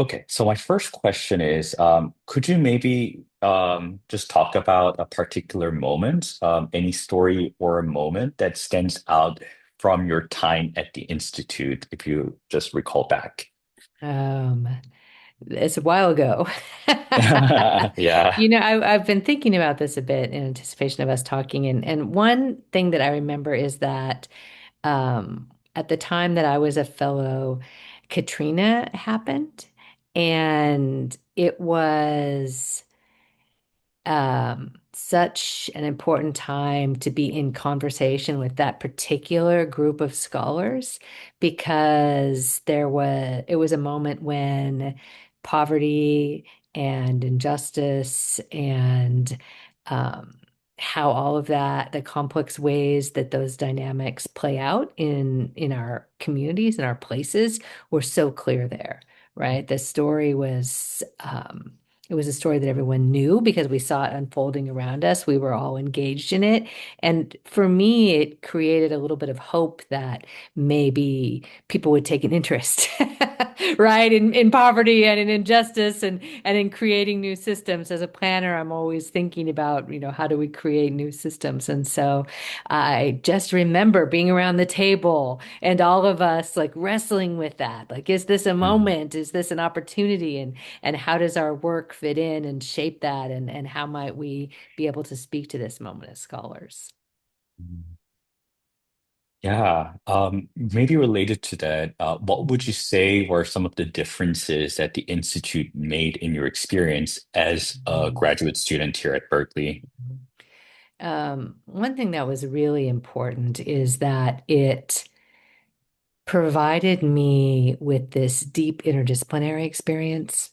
Okay, so my first question is, could you maybe just talk about a particular moment, any story or a moment that stands out from your time at the Institute, if you just recall back? Um, it's a while ago. Yeah. I've been thinking about this a bit in anticipation of us talking, and one thing that I remember is that at the time that I was a fellow, Katrina happened, and it was such an important time to be in conversation with that particular group of scholars because it was a moment when poverty and injustice and um, how all of that, the complex ways that those dynamics play out in our communities and our places were so clear there, right? The story was it was a story that everyone knew because we saw it unfolding around us. We were all engaged in it. And for me, it created a little bit of hope that maybe people would take an interest, right, in poverty and in injustice and in creating new systems. As a planner, I'm always thinking about, how do we create new systems? And so I just remember being around the table and all of us like wrestling with that. Like, is this a Mhm. moment? Is this an opportunity? And how does our work fit in and shape that? And how might we be able to speak to this moment as scholars? Yeah, maybe related to that, what would you say were some of the differences that the Institute made in your experience as a graduate student here at Berkeley? One thing that was really important is that it provided me with this deep interdisciplinary experience.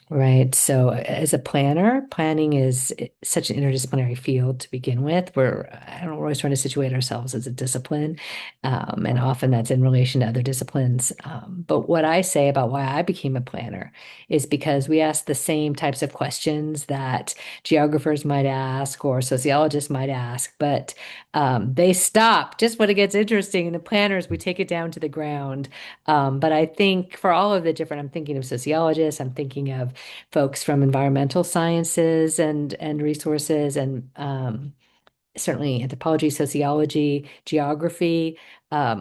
Right. So as a planner, planning is such an interdisciplinary field to begin with. I don't know, we're always trying to situate ourselves as a discipline. And often that's in relation to other disciplines. But what I say about why I became a planner is because we ask the same types of questions that geographers might ask or sociologists might ask, but they stop just when it gets interesting. And the planners, we take it down to the ground. But I think for all of the different, I'm thinking of sociologists, I'm thinking of folks from environmental sciences and resources and certainly anthropology, sociology, geography.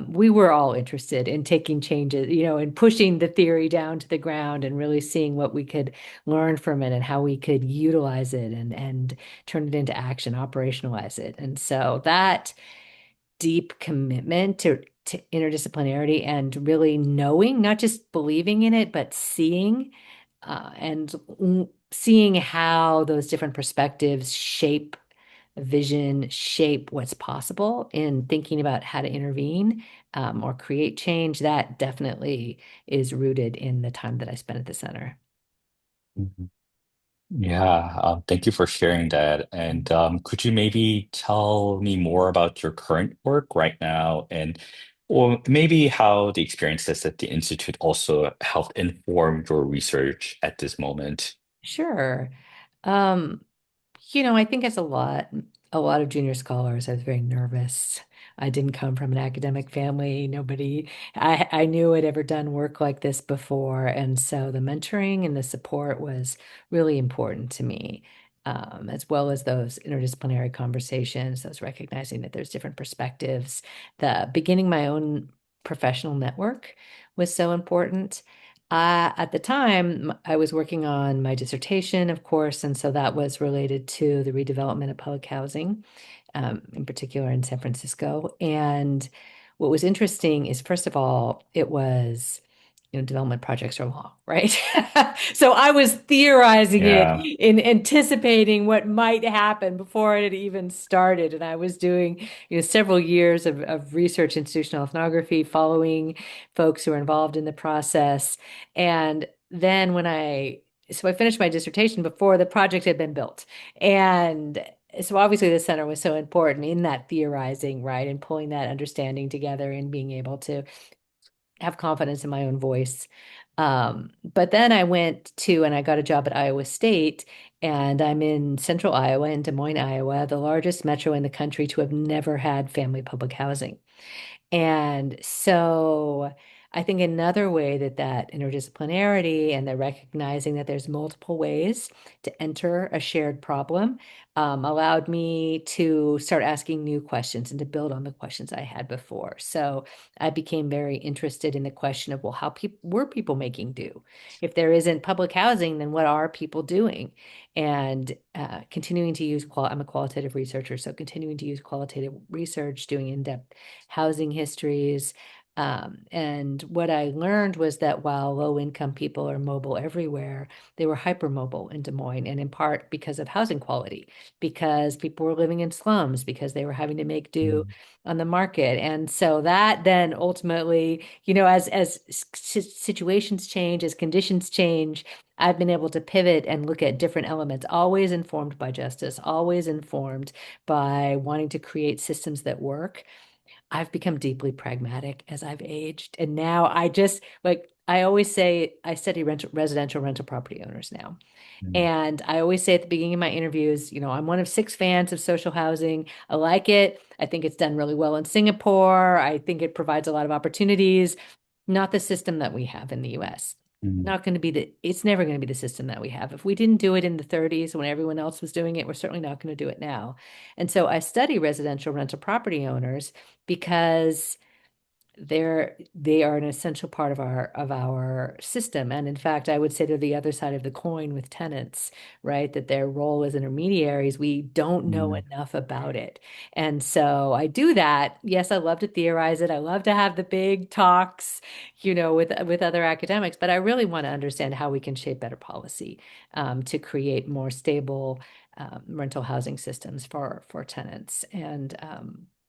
We were all interested in taking changes, and pushing the theory down to the ground and really seeing what we could learn from it and how we could utilize it and turn it into action, operationalize it. And so that deep commitment to interdisciplinarity and really knowing, not just believing in it, but seeing and seeing how those different perspectives shape vision, shape what's possible in thinking about how to intervene or create change. That definitely is rooted in the time that I spent at the center. Mhm. Yeah, thank you for sharing that. And could you maybe tell me more about your current work right now and or maybe how the experiences at the Institute also helped inform your research at this moment? Sure. Um, I think as a lot of junior scholars, I was very nervous. I didn't come from an academic family. I knew had ever done work like this before. And so the mentoring and the support was really important to me, as well as those interdisciplinary conversations, those recognizing that there's different perspectives. The beginning my own professional network was so important. At the time, I was working on my dissertation, of course, and so that was related to the redevelopment of public housing, in particular in San Francisco. And what was interesting is, first of all, it was, development projects are long, right? So I was theorizing it Yeah. in anticipating what might happen before it had even started. And I was doing, several years of research institutional ethnography, following folks who are involved in the process. And then so I finished my dissertation before the project had been built. And so obviously the center was so important in that theorizing, right? And pulling that understanding together and being able to have confidence in my own voice. But then and I got a job at Iowa State, and I'm in central Iowa, in Des Moines, Iowa, the largest metro in the country to have never had family public housing. And so I think another way that interdisciplinarity and the recognizing that there's multiple ways to enter a shared problem allowed me to start asking new questions and to build on the questions I had before. So I became very interested in the question of, well, how were people making do? If there isn't public housing, then what are people doing? And continuing to use I'm a qualitative researcher, so continuing to use qualitative research, doing in-depth housing histories. And what I learned was that while low-income people are mobile everywhere, they were hypermobile in Des Moines, and in part because of housing quality, because people were living in slums, because they were having to make do Mm, on the market. And so that then ultimately, as situations change, as conditions change, I've been able to pivot and look at different elements, always informed by justice, always informed by wanting to create systems that work. I've become deeply pragmatic as I've aged. And now I just like, I always say, I study residential rental property owners now. mm, And I always say at the beginning of my interviews, I'm one of 6 fans of social housing. I like it. I think it's done really well in Singapore. I think it provides a lot of opportunities, not the system that we have in the US. mm, Not going to be it's never going to be the system that we have. If we didn't do it in the 30s when everyone else was doing it, we're certainly not going to do it now. And so I study residential rental property owners because they are an essential part of our system. And in fact, I would say to the other side of the coin with tenants, right, that their role as intermediaries, we don't know mm, enough about it. And so I do that. Yes, I love to theorize it. I love to have the big talks, with other academics, but I really want to understand how we can shape better policy to create more stable rental housing systems for tenants. And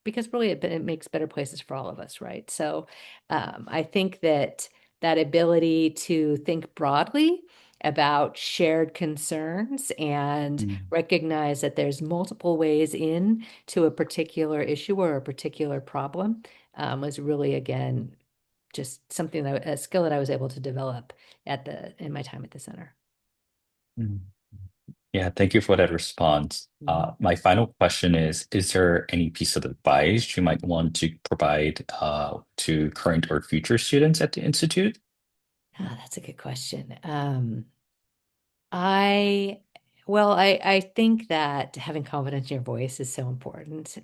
because really it makes better places for all of us, right? So I think that ability to think broadly about shared concerns and mm, recognize that there's multiple ways in to a particular issue or a particular problem was really, again, just a skill that I was able to develop in my time at the center. mm. Yeah, thank you for that response. Mhm. My final question is there any piece of advice you might want to provide to current or future students at the Institute? Ah, that's a good question. I, I think that having confidence in your voice is so important.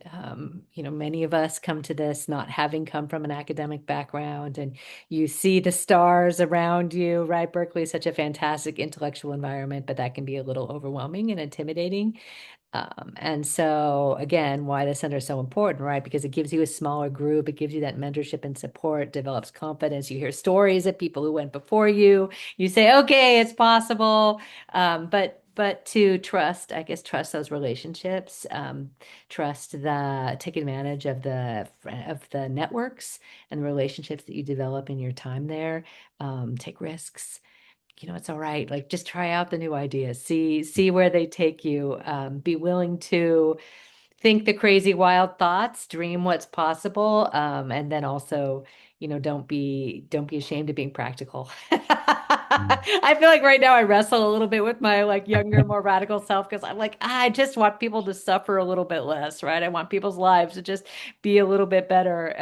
Many of us come to this not having come from an academic background, and you see the stars around you, right? Berkeley is such a fantastic intellectual environment, but that can be a little overwhelming and intimidating. And so again, why the center is so important, right? Because it gives you a smaller group, it gives you that mentorship and support, develops confidence. You hear stories of people who went before you. You say, okay, it's possible. But to trust, I guess, trust those relationships, take advantage of the networks and the relationships that you develop in your time there. Take risks. It's all right. Like just try out the new ideas, see where they take you. Be willing to think the crazy, wild thoughts, dream what's possible, and then also, don't be ashamed of being practical. Mm. I feel like right now I wrestle a little bit with my like younger, more radical self because I'm like, I just want people to suffer a little bit less, right? I want people's lives to just be a little bit better.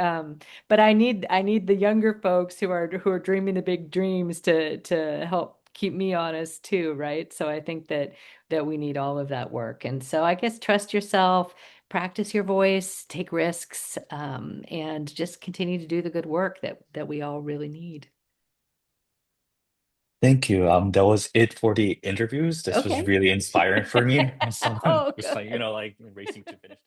But I need the younger folks who are dreaming the big dreams to help keep me honest too, right? So I think that we need all of that work. And so I guess trust yourself, practice your voice, take risks, and just continue to do the good work that we all really need. Thank you. That was it for the interviews. This was Okay. really inspiring for me. So I'm Oh, just like, good. like racing to finish.